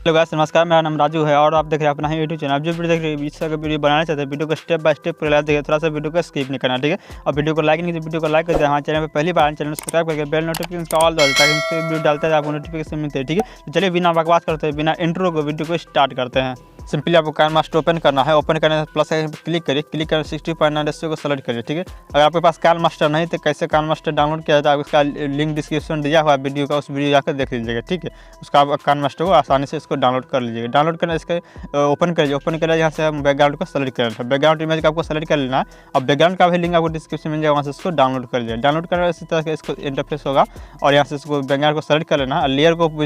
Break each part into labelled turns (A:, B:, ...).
A: Hello guys, नमस्कार। मेरा नाम राजू है और आप देख रहे हैं अपना ही यूट्यूब चैनल। आप जो वीडियो देख रहे हैं इस तरह का वीडियो बनाना चाहते हैं, वीडियो को स्टेप बाय स्टेप पूरा देखिए, थोड़ा सा वीडियो को स्किप नहीं करना, ठीक है। और वीडियो को लाइक नहीं, वीडियो को लाइक कर दें। हमारे चैनल पर पहली बार चैनल सब्सक्राइब करके बेल नोटिफिकेशन ऑल दो, ताकि हम वीडियो डालते हैं आपको नोटिफिकेशन मिलते हैं, ठीक है। तो चलिए बिना बकवास करते हैं, बिना इंट्रो को वीडियो को स्टार्ट करते हैं। सिंपली आपको काइनमास्टर ओपन करना है। ओपन करने से प्लस आइकन पर क्लिक करिए। क्लिक कर 60.9 रेशियो को सेलेक्ट करिए, ठीक है। अगर आपके पास काइनमास्टर नहीं तो कैसे काइनमास्टर डाउनलोड किया जाता है, उसका लिंक डिस्क्रिप्शन दिया हुआ है वीडियो का, उस वीडियो जाकर देख लीजिएगा, ठीक है। उसका आप काइनमास्टर को आसानी से इसको डाउनलोड कर लीजिएगा। डाउनलोड करना इसके ओपन करिए। ओपन करिए, यहाँ से हम बैकग्राउंड को सेलेक्ट करना है। बैकग्राउंड इमेज का आपको सेलेक्ट कर लेना है। और बैकग्राउंड का भी लिंक आपको डिस्क्रिप्शन मिल जाएगा, वहाँ से इसको डाउनलोड कर लीजिए। डाउनलोड करने इसी तरह से इसको इंटरफेस होगा और यहाँ से इसको बैकग्राउंड को सेलेक्ट कर लेना है। लेयर को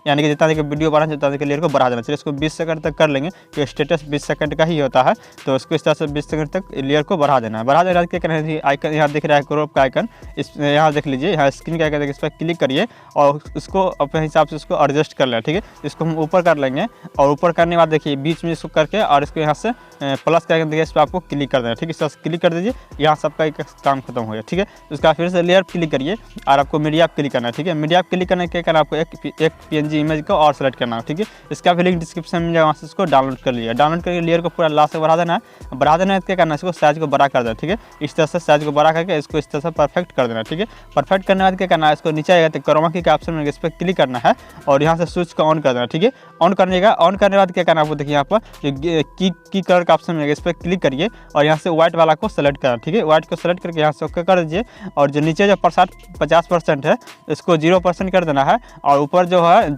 A: यानी कि जितना देखिए वीडियो बढ़ा जितना देखिए लेयर को बढ़ा देना चाहिए। इसको 20 सेकंड तक कर लेंगे, तो स्टेटस 20 सेकंड का ही होता है, तो उसको इस तरह से 20 सेकंड तक लेयर को बढ़ा देना है। बढ़ा देना क्या करना है, आइकन यहाँ दिख रहा है क्रॉप का आइकन, इस यहाँ देख लीजिए, यहाँ स्क्रीन का आइकन, इस पर क्लिक करिए और इसको अपने हिसाब से इसको एडजस्ट कर लें, ठीक है। इसको हम ऊपर कर लेंगे और ऊपर करने के बाद देखिए बीच में इसको करके और इसको यहाँ से प्लस का आइकन देखिए, इस पर आपको क्लिक कर देना, ठीक है। इस तरह से क्लिक कर दीजिए, यहाँ सबका एक काम खत्म हो गया, ठीक है। उसका फिर से लेयर क्लिक करिए और आपको मीडिया क्लिक करना है, ठीक है। मीडिया क्लिक करने के कारण आपको एक PNG इमेज को और सेलेक्ट करना है, ठीक है। इसका भी लिंक डिस्क्रिप्शन में वहाँ से इसको डाउनलोड कर लिया। डाउनलोड करके लेयर को पूरा लास्ट से बढ़ा देना है। बढ़ा देना है क्या करना है, इसको साइज को बड़ा कर देना, ठीक है। इस तरह से साइज को बड़ा करके इसको इस तरह से परफेक्ट कर देना, ठीक है। परफेक्ट करने के बाद क्या करना है, इसको नीचे आएगा तो क्रोमा की ऑप्शन में इस पर क्लिक करना है और यहाँ से स्विच को ऑन कर देना, ठीक है। ऑन करने के बाद क्या करना है आपको, देखिए यहाँ पर जो की कलर का ऑप्शन मिलेगा, इस पर क्लिक करिए और यहाँ से व्हाइट वाला को सेलेक्ट करना, ठीक है। व्हाइट को सेलेक्ट करके यहाँ से ओके कर दीजिए और जो नीचे जो 50% है इसको 0% कर देना है और ऊपर जो है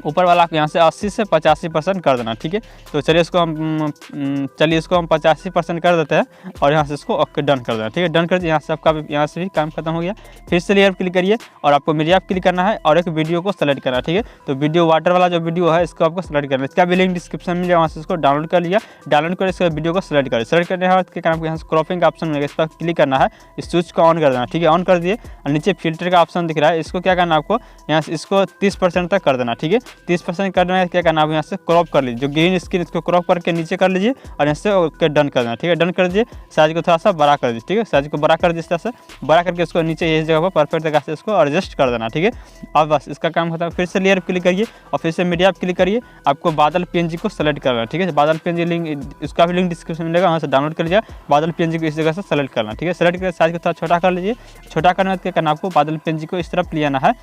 A: ऊपर वाला यहाँ से 80 से 85% कर देना, ठीक है। तो चलिए इसको हम 85% कर देते हैं और यहाँ से इसको ओके डन कर देना, ठीक है। डन कर दिए, यहाँ से आपका यहाँ से भी काम खत्म हो गया। फिर से लेयर क्लिक करिए और आपको मीडिया क्लिक करना है और एक वीडियो को सेलेक्ट करना है, ठीक है। तो वीडियो वाटर वाला जो वीडियो है इसको आपको सेलेक्ट करना है। इसका भी लिंक डिस्क्रिप्शन में वहाँ से इसको डाउनलोड कर लिया। डाउनलोड कर इसका वीडियो को सेलेक्ट करें। सेलेक्ट करने के बाद क्या आपको यहाँ से क्रॉपिंग का ऑप्शन मिलेगा, इस पर क्लिक करना है, इस स्विच को ऑन कर देना, ठीक है। ऑन कर दिए और नीचे फिल्टर का ऑप्शन दिख रहा है, इसको क्या करना है आपको यहाँ से इसको 30% तक कर देना, ठीक है। 30% करने में क्या करना है, यहाँ से क्रॉप कर लीजिए, जो ग्रीन स्क्रीन इसको क्रॉप करके नीचे कर लीजिए और यहाँ से ओके डन कर देना, ठीक है। डन कर दीजिए, साइज को थोड़ा सा बड़ा कर दीजिए, ठीक है। साइज को बड़ा कर दीजिए, इस तरह से बड़ा करके इसको नीचे इस जगह पर परफेक्ट जगह से इसको एडजस्ट कर देना, ठीक है। अब बस इसका काम खत्म। फिर से लेयर क्लिक करिए और फिर से मीडिया क्लिक करिए, आपको बादल PNG को सेलेक्ट करना है, ठीक है। बादल PNG लिंक, इसका भी लिंक डिस्क्रिप्शन में मिलेगा, वहाँ से डाउनलोड कर लीजिए। बादल PNG को इस जगह से सेलेक्ट करना, ठीक है। सेलेक्ट करके साइज को थोड़ा छोटा कर लीजिए। छोटा करने के बाद क्या करना आपको, बादल PNG को इस तरफ ले आना है।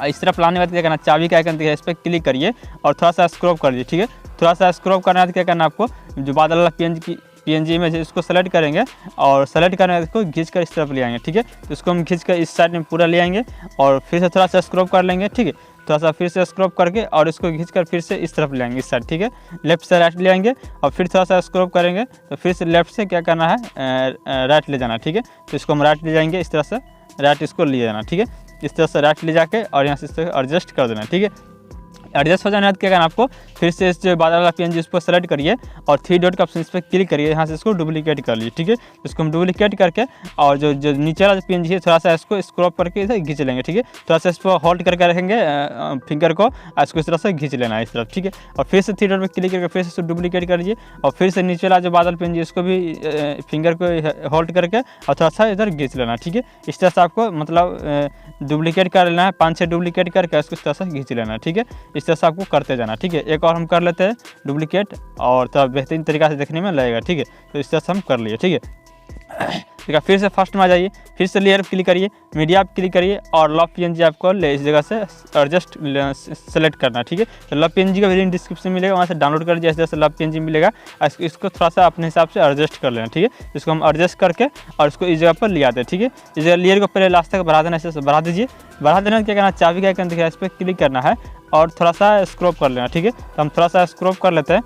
A: इस तरफ लाने के बाद क्या करना, चाबी का आइकन दिखा है, इस पर क्लिक करिए और थोड़ा सा स्क्रॉप कर लीजिए, ठीक है। थोड़ा सा स्क्रॉप करने के बाद क्या करना आपको, जो बादल वाला PNG इमेज है इसको सेलेक्ट करेंगे और सेलेक्ट करने के बाद इसको खींच कर इस तरफ ले आएंगे, ठीक है। तो इसको हम खींच कर इस साइड में पूरा ले आएंगे और फिर से थोड़ा सा स्क्रॉप कर लेंगे, ठीक है। थोड़ा सा फिर से स्क्रॉप करके और इसको खींचकर फिर से इस तरफ ले आएंगे, इस साइड, ठीक है। लेफ्ट से राइट ले आएंगे और फिर थोड़ा सा स्क्रॉप करेंगे तो फिर से लेफ्ट से क्या करना है, राइट ले जाना, ठीक है। तो इसको हम राइट ले जाएंगे, इस तरह से राइट इसको ले जाना, ठीक है। इस तरह से राइट ले जाके और यहाँ से इस तरह एडजस्ट कर देना, ठीक है। एडजस्ट हो जाने के बाद क्या करना आपको, फिर से इस जो बादल वाला PNG इस पर सेलेक्ट करिए और 3 डॉट का ऑप्शन इस पर क्लिक करिए, यहाँ से इसको डुप्लीकेट कर लीजिए, ठीक है। इसको हम डुप्लीकेट करके और जो नीचे वाला PNG है थोड़ा सा इसको स्क्रॉप करके इसे खींच लेंगे, ठीक है। थोड़ा सा इस पर होल्ड करके रखेंगे फिंगर को और इसको इस तरह से खींच लेना है इस तरफ, ठीक है। और फिर से 3 डॉट पर क्लिक करके फिर से इसको डुप्लीकेट कर लीजिए और फिर से नीचे वाला जो बादल PNG इसको भी फिंगर को होल्ड करके और थोड़ा सा इधर खींच लेना, ठीक है। इस तरह से आपको मतलब डुप्लीकेट कर लेना है, 5-6 डुप्लीकेट करके इसको इस तरह से खींच लेना है, ठीक है। इस तरह से आपको करते जाना, ठीक है। एक और हम कर लेते हैं डुप्लीकेट और थोड़ा बेहतरीन तरीका से देखने में लगेगा, ठीक है। तो इस तरह से हम कर लिए, ठीक है। ठीक है, फिर से फर्स्ट में आ जाइए, फिर से लेयर क्लिक करिए, मीडिया क्लिक करिए और लव PNG आपको ले इस जगह से एडजस्ट सेलेक्ट करना, ठीक है। तो लव PNG का भी लिंक डिस्क्रिप्शन मिलेगा, वहाँ से डाउनलोड कर लीजिए। इस तरह से लव PNG मिलेगा, इसको थोड़ा सा अपने हिसाब से एडजस्ट कर लेना, ठीक है। इसको हम एडजस्ट करके और इसको इस जगह पर ले आते हैं, ठीक है। इस जगह लेयर को पहले लास्ट तक बढ़ा देना, ऐसे बढ़ा दीजिए। बढ़ा देना क्या करना, चाबी का आइकन दिखा है, इस पर क्लिक करना है और थोड़ा सा स्क्रॉप कर लेना, ठीक है। तो हम थोड़ा सा स्क्रॉप कर लेते हैं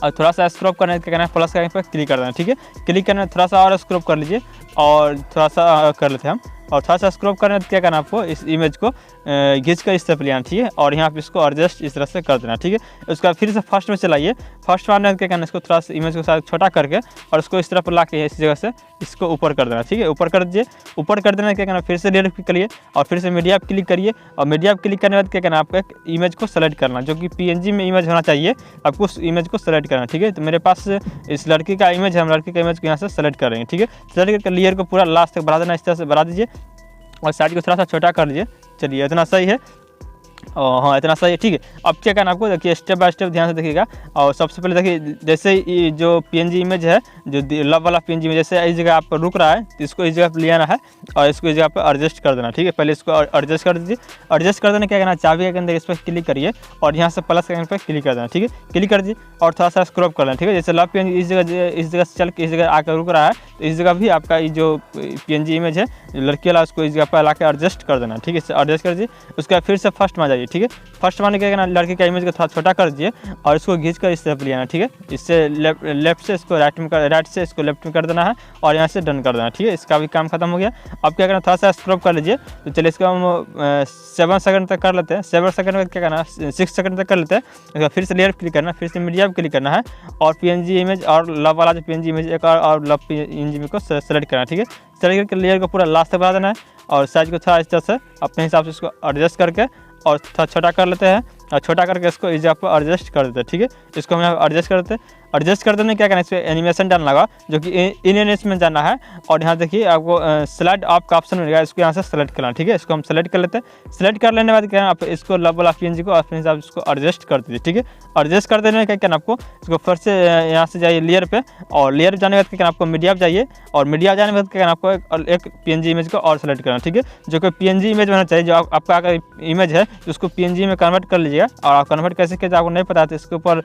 A: और थोड़ा सा स्क्रॉप करने क्या करना है, प्लस का पर क्लिक कर देना, ठीक है। क्लिक करना थोड़ा सा और स्क्रॉप कर लीजिए और थोड़ा सा कर लेते हैं हम और थोड़ा सा स्क्रॉप करने क्या करना आपको, इस इमेज को खींच कर इस तरफ ले आना, ठीक है। और यहाँ पे इसको एडजस्ट इस तरह से कर देना, ठीक है। उसका फिर से फर्स्ट में चलाइए। फर्स्ट में क्या करना, इसको थोड़ा सा इमेज को साथ छोटा करके और उसको इस तरफ ला के इस जगह से इसको ऊपर कर देना, ठीक है। ऊपर कर दीजिए। ऊपर कर देना क्या करना, फिर से लेयर क्लिक करिए और फिर से मीडिया क्लिक करिए और मीडिया क्लिक करने के बाद क्या करना आपको, एक इमेज को सेलेक्ट करना, जो कि PNG में इमेज होना चाहिए, आपको उस इमेज को सेलेक्ट करना, ठीक है। तो मेरे पास इस लड़की का इमेज है, हम लड़की का इमेज को यहाँ से सेलेक्ट करेंगे, ठीक है। सेलेक्ट करके लेयर को पूरा लास्ट तक बढ़ा देना, इस तरह से बढ़ा दीजिए और साइज को थोड़ा सा छोटा कर लीजिए। चलिए इतना सही है। हाँ, इतना सही है, ठीक है। अब क्या करना आपको, देखिए स्टेप बाय स्टेप ध्यान से देखिएगा। और सबसे पहले देखिए, जैसे ये जो पीएनजी इमेज है, जो लव वाला पीएनजी इमेज, जैसे इस जगह आप रुक रहा है तो इसको इस जगह पर ले आना है और इसको इस जगह पर एडजस्ट कर देना, ठीक है। पहले इसको एडजस्ट कर दीजिए। एडजस्ट कर देना क्या करना, चाबी के अंदर इस पर क्लिक करिए और यहाँ से प्लस के अंदर पर क्लिक कर देना, ठीक है। क्लिक कर दीजिए और थोड़ा सा स्क्रॉप कर लेना, ठीक है। जैसे लव पीएनजी इस जगह से चल के इस जगह आकर रुक रहा है, तो इस जगह भी आपका ये जो पीएनजी इमेज है लड़की वाला, उसको इस जगह पर ला के एडजस्ट कर देना, ठीक है। एडजस्ट कर दीजिए। उसके बाद फिर से फर्स्ट में आ जाइए, ठीक है। फर्स्ट में क्या करना, लड़के का इमेज को थोड़ा छोटा कर दीजिए और इसको खींच कर इस तरफ ले आना, ठीक है। इससे लेफ्ट से इसको राइट से इसको लेफ्ट में कर देना है और यहाँ से डन कर देना, ठीक है। इसका भी काम खत्म हो गया। अब क्या करना, थोड़ा सा स्क्रॉप कर लीजिए। तो चलिए इसको हम 7 सेकंड तक कर लेते हैं। 7 सेकंड में क्या करना, 6 सेकंड तक कर लेते हैं। उसके बाद फिर से लेयर क्लिक करना, फिर से मीडिया पर क्लिक करना है और पीएनजी इमेज और लव वाला जो पीएनजी इमेज एक और लव पीएनजी इमेज को सेलेक्ट करना, ठीक है। सेलेक्ट करके लेयर को पूरा लास्ट तक बढ़ा देना है और साइज को थोड़ा इस तरह से अपने हिसाब से इसको एडजस्ट करके और थोड़ा छोटा कर लेते हैं और छोटा करके इसको इस जगह पर एडजस्ट कर देते हैं, ठीक है। इसको हम यहाँ एडजस्ट कर देते हैं। एडजस्ट कर देने क्या करना है, इस पर एनिमेशन डालना होगा, जो कि इन एनिमेशन में जाना है। और यहाँ देखिए आपको स्लाइड ऑफ का ऑप्शन मिलेगा, इसको यहाँ से सेलेक्ट करना, ठीक है। इसको हम सेलेक्ट कर लेते हैं। सेलेक्ट कर लेने के बाद क्या है, आप इसको लव वाला पीएनजी को अपने हिसाब से इसको एडजस्ट कर दीजिए, ठीक है। एडजस्ट कर देने में क्या करना आपको, इसको फिर से यहाँ से जाइए लेयर पे और लेयर जाने के बाद क्या करना आपको, मीडिया पे जाइए और मीडिया जाने के बाद क्या करना आपको, एक पीएनजी इमेज को और सेलेक्ट करना, ठीक है। जो कि पीएनजी इमेज होना चाहिए, जो आपका अगर इमेज है तो उसको पीएनजी में कन्वर्ट कर लीजिएगा। और आप कन्वर्ट कैसे किया आपको नहीं पता है तो इसके ऊपर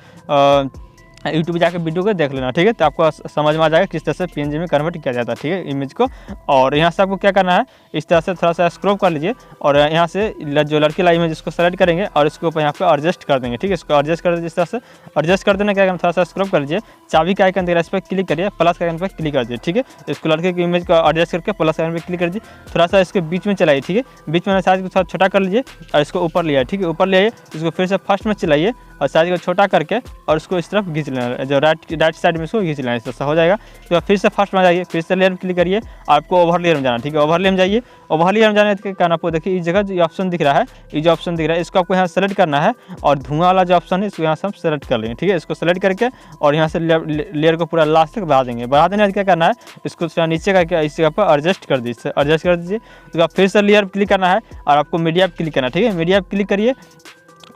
A: यूट्यूब जाकर वीडियो को देख लेना, ठीक है। तो आपको समझ में आ जाएगा किस तरह से पीएनजी में कन्वर्ट किया जाता है, ठीक है, इमेज को। और यहाँ से आपको क्या करना है, इस तरह से थोड़ा सा स्क्रॉप कर लीजिए और यहाँ से जो लड़की वाला इमेज इसको सेलेक्ट करेंगे और इसके ऊपर यहाँ पे एडजस्ट कर देंगे, ठीक है। इसको एडजस्ट कर दीजिए इस तरह से। एडजस्ट कर देना क्या करना, थोड़ा सा स्क्रॉप कर लीजिए। चाबी का आइकन दिख रहा है, इस पर क्लिक करिए, प्लस का आइकन पर क्लिक कर दीजिए, ठीक है। इसको लड़के की इमेज को एडजस्ट करके प्लस आइकन पर क्लिक कर दीजिए। थोड़ा सा इसके बीच में चलाइए, ठीक है। बीच में साइज को थोड़ा छोटा कर लीजिए और इसको ऊपर ले आइए, ठीक है। ऊपर ले आइए, इसको फिर से फर्स्ट में चलाइए और साइज को छोटा करके और उसको इस तरफ खींच लेना, जो राइट साइड में इसको खींच लेना, इस तरह से हो जाएगा। तो फिर से फर्स्ट में जाइए, फिर से लेयर में क्लिक करिए और आपको ओवर लेयर में जाना, ठीक है। ओवर लेयर में जाइए। ओवर लेयर में जाने के कारण आपको देखिए इस जगह जो ऑप्शन दिख रहा है, ये जो ऑप्शन दिख रहा है इसको आपको यहाँ सेलेक्ट करना है और धुआं वाला जो ऑप्शन है इसको यहाँ से हम सेलेक्ट कर लेंगे, ठीक है। इसको सेलेक्ट करके और यहाँ से लेयर को पूरा लास्ट तक बढ़ा देंगे। बढ़ा देने क्या करना है, इसको थोड़ा नीचे करके इस जगह पर एडजस्ट कर दीजिए, एडजस्ट कर दीजिए। उसके बाद फिर से लेयर पर क्लिक करना है और आपको मीडिया पर क्लिक करना है, ठीक है। मीडिया पर क्लिक करिए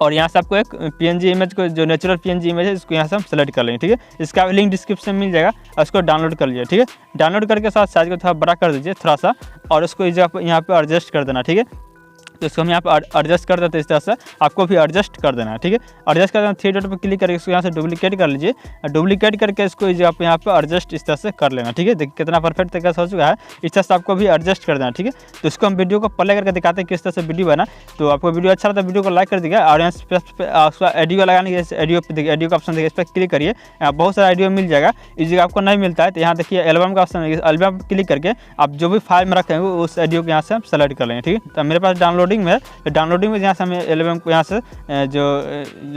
A: और यहाँ से आपको एक पीएनजी इमेज को, जो नेचुरल पीएनजी इमेज है, इसको यहाँ से हम सेलेक्ट कर लेंगे, ठीक है। इसका लिंक डिस्क्रिप्शन में मिल जाएगा और इसको डाउनलोड कर लीजिए, ठीक है। डाउनलोड करके साथ साइज को थोड़ा बड़ा कर दीजिए थोड़ा सा और इसको इस जगह पर यहाँ पे एडजस्ट कर देना, ठीक है। तो इसको हम यहाँ पर एडजस्ट कर देते हैं, इस तरह से आपको भी एडजस्ट कर देना है, ठीक है। एडजस्ट कर देना, 3 डॉट पर क्लिक करके इसको यहाँ से डुप्लीकेट कर लीजिए। डुप्लीकेट करके इसको इस आप यहाँ पर एडजस्ट इस तरह से कर लेना, ठीक है। देखिए कितना परफेक्ट तरीके से हो चुका है। इस तरह से आपको भी एडजस्ट कर देना, ठीक है। तो इसको हम वीडियो को प्ले करके दिखाते हैं किस तरह से वीडियो बना। तो आपको वीडियो अच्छा लगता है वीडियो को लाइक कर दीजिएगा और यहाँ उसका एडियो लगाने के एडियो पे देखिए, एडियो का ऑप्शन देखिए, इस पर क्लिक करिए। यहाँ बहुत सारा एडियो मिल जाएगा। इस जगह आपको नहीं मिलता है तो यहाँ देखिए एल्बम का ऑप्शन है, एल्बम पर क्लिक करके आप जो भी फाइल में रखेंगे उस एडियो को यहाँ से हम सेलेक्ट कर लेंगे, ठीक है। तो मेरे पास डाउनलोडिंग में डाउनलोडिंग में यहाँ से हमें एल्बम को यहाँ से जो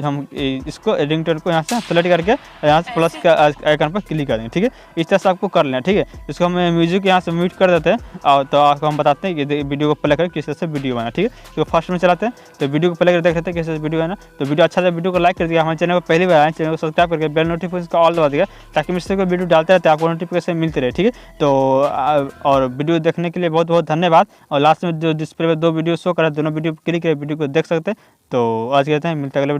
A: हम इसको रिंगटोन को यहाँ से सेलेक्ट करके यहाँ से प्लस का आइकन पर क्लिक कर देंगे, ठीक है। इस तरह से आपको कर लेना, ठीक है। इसको हम म्यूजिक यहाँ से म्यूट कर देते हैं और तो आपको हम बताते हैं कि वीडियो को प्ले करके किस तरह से वीडियो बना, ठीक है। तो फर्स्ट में चलाते हैं तो वीडियो को प्ले करके देख लेते हैं किस तरह से वीडियो बना। तो वीडियो अच्छा है, वीडियो को लाइक कर दिया, हमारे चैनल को पहली बार आए, चैनल को सब्सक्राइब करके बेल नोटिफिकेशन का ऑल दबा दिया ताकि मुझसे कोई वीडियो डालते रहते हैं आपको नोटिफिकेशन मिलते रहे, ठीक है। तो और वीडियो देखने के लिए बहुत बहुत धन्यवाद। और लास्ट में जो डिस्प्ले में 2 वीडियो शो कर रहा है, दोनों वीडियो क्लिक करके वीडियो को देख सकते हैं। तो आज कहते हैं, मिलते हैं अगले वीडियो।